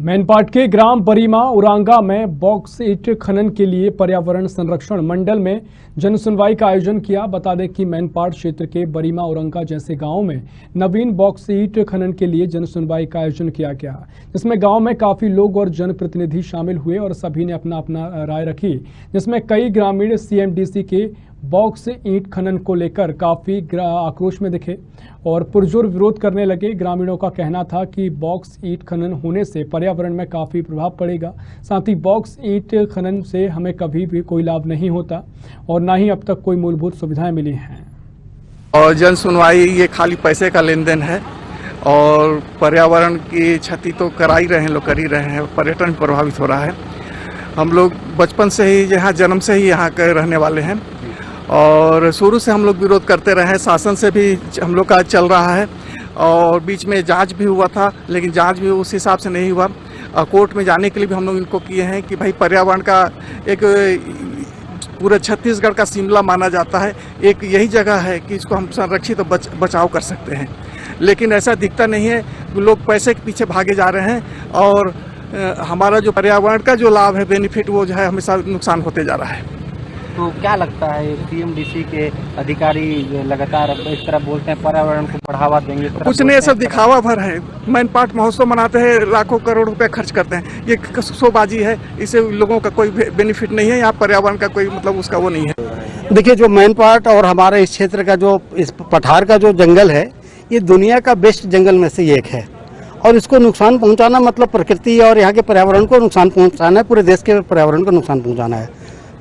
मैनपाट के ग्राम बरीमा उरांगा में बॉक्साइट खनन के लिए पर्यावरण संरक्षण मंडल में जन सुनवाई का आयोजन किया। बता दें कि मैनपाट क्षेत्र के बरीमा उरांगा जैसे गांवों में नवीन बॉक्साइट खनन के लिए जन सुनवाई का आयोजन किया गया, जिसमें गांव में काफी लोग और जनप्रतिनिधि शामिल हुए और सभी ने अपना अपना राय रखी, जिसमें कई ग्रामीण सीएमडीसी के बॉक्स ईंट खनन को लेकर काफी आक्रोश में दिखे और पुरजोर विरोध करने लगे। ग्रामीणों का कहना था कि बॉक्स ईंट खनन होने से पर्यावरण में काफी प्रभाव पड़ेगा, साथ ही बॉक्स ईंट खनन से हमें कभी भी कोई लाभ नहीं होता और न ही अब तक कोई मूलभूत सुविधाएं मिली हैं। और जन सुनवाई ये खाली पैसे का लेन देन है और पर्यावरण की क्षति तो करा ही रहे हैं, लोग कर ही रहे हैं, पर्यटन प्रभावित हो रहा है। हम लोग बचपन से ही यहाँ जन्म से ही यहाँ के रहने वाले हैं और शुरू से हम लोग विरोध करते रहे हैं। शासन से भी हम लोग का चल रहा है और बीच में जांच भी हुआ था, लेकिन जांच भी उस हिसाब से नहीं हुआ। कोर्ट में जाने के लिए भी हम लोग इनको किए हैं कि भाई पर्यावरण का एक पूरे छत्तीसगढ़ का शिमला माना जाता है, एक यही जगह है कि इसको हम संरक्षित और बचाव कर सकते हैं, लेकिन ऐसा दिखता नहीं है। लोग पैसे के पीछे भागे जा रहे हैं और हमारा जो पर्यावरण का जो लाभ है, बेनिफिट, वो जो है हमेशा नुकसान होते जा रहा है। तो क्या लगता है सीएमडीसी के अधिकारी लगातार इस तरह बोलते हैं पर्यावरण को बढ़ावा देंगे? कुछ नहीं, सब दिखावा भर है। मैनपाट महोत्सव मनाते हैं, लाखों करोड़ रुपए खर्च करते हैं, ये शोबाजी है, इससे लोगों का कोई बेनिफिट नहीं है। यहाँ पर्यावरण का कोई मतलब उसका वो नहीं है। देखिए, जो मैनपाट और हमारे इस क्षेत्र का जो इस पठार का जो जंगल है, ये दुनिया का बेस्ट जंगल में से एक है और इसको नुकसान पहुँचाना मतलब प्रकृति और यहाँ के पर्यावरण को नुकसान पहुँचाना है, पूरे देश के पर्यावरण को नुकसान पहुँचाना है।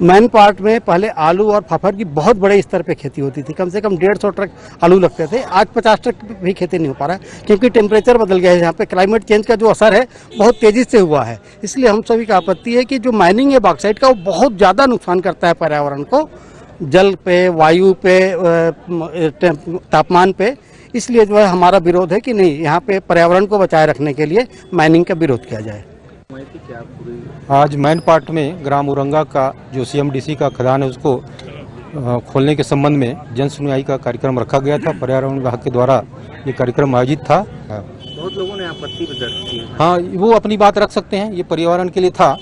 मैनपाट में पहले आलू और फाफर की बहुत बड़े स्तर पे खेती होती थी, कम से कम 150 ट्रक आलू लगते थे। आज 50 ट्रक भी खेती नहीं हो पा रहा है क्योंकि टेम्परेचर बदल गया है। यहाँ पे क्लाइमेट चेंज का जो असर है बहुत तेज़ी से हुआ है। इसलिए हम सभी का आपत्ति है कि जो माइनिंग है बॉक्साइट का, वो बहुत ज़्यादा नुकसान करता है पर्यावरण को, जल पे, वायु पे, तापमान पे। इसलिए जो है हमारा विरोध है कि नहीं, यहाँ पे पर्यावरण को बचाए रखने के लिए माइनिंग का विरोध किया जाए। आज मैनपाट में ग्राम उरंगा का जो सीएमडीसी का खदान है उसको खोलने के संबंध में जन सुनवाई का कार्यक्रम रखा गया था। पर्यावरण विभाग के द्वारा ये कार्यक्रम आयोजित था। बहुत लोगों ने आपत्ति दर्ज की। हाँ, वो अपनी बात रख सकते हैं। ये पर्यावरण के लिए था,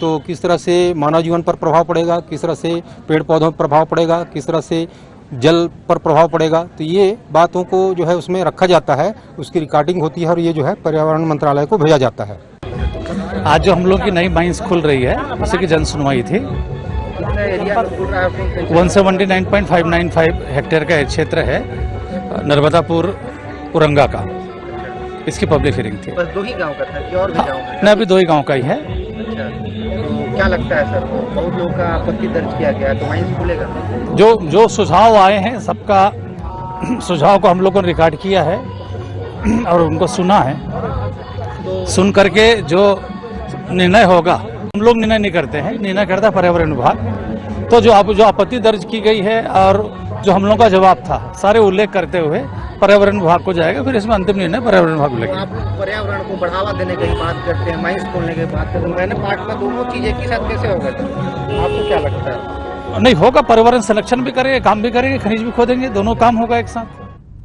तो किस तरह से मानव जीवन पर प्रभाव पड़ेगा, किस तरह से पेड़ पौधों पर प्रभाव पड़ेगा, किस तरह से जल पर प्रभाव पड़ेगा, तो ये बातों को जो है उसमें रखा जाता है, उसकी रिकॉर्डिंग होती है और ये जो है पर्यावरण मंत्रालय को भेजा जाता है। आज जो हम लोग की नई माइंस खुल रही है, उसी की जन सुनवाई थी। 179.595 हेक्टेयर का क्षेत्र है नर्मदापुर उरंगा का, इसकी पब्लिक हियरिंग थी। बस 2 ही गांव का था कि और भी गांव का? नहीं, अभी 2 ही गांव का ही है। अच्छा, तो क्या लगता है सर, बहुत लोगों का आपत्ति दर्ज किया गया, तो माइंस खुलेगा? जो सुझाव आए हैं, सबका सुझाव को हम लोगों ने रिकॉर्ड किया है और उनको सुना है। सुन करके जो निर्णय होगा, हम लोग निर्णय नहीं करते हैं, निर्णय करता है पर्यावरण विभाग। तो जो आपत्ति दर्ज की गई है और जो हम लोगों का जवाब था, सारे उल्लेख करते हुए पर्यावरण विभाग को जाएगा, फिर इसमें अंतिम निर्णय पर्यावरण विभाग लेगा। आप पर्यावरण को बढ़ावा देने की बात करते हैं, माइंस खोलने की बात करते हैं, मैंने पार्ट में दोनों चीज एक ही साथ कैसे होगा? आपको क्या लगता है? नहीं होगा, पर्यावरण संरक्षण भी करेंगे, काम भी करेंगे, खनिज भी खोदेंगे, दोनों काम होगा एक साथ।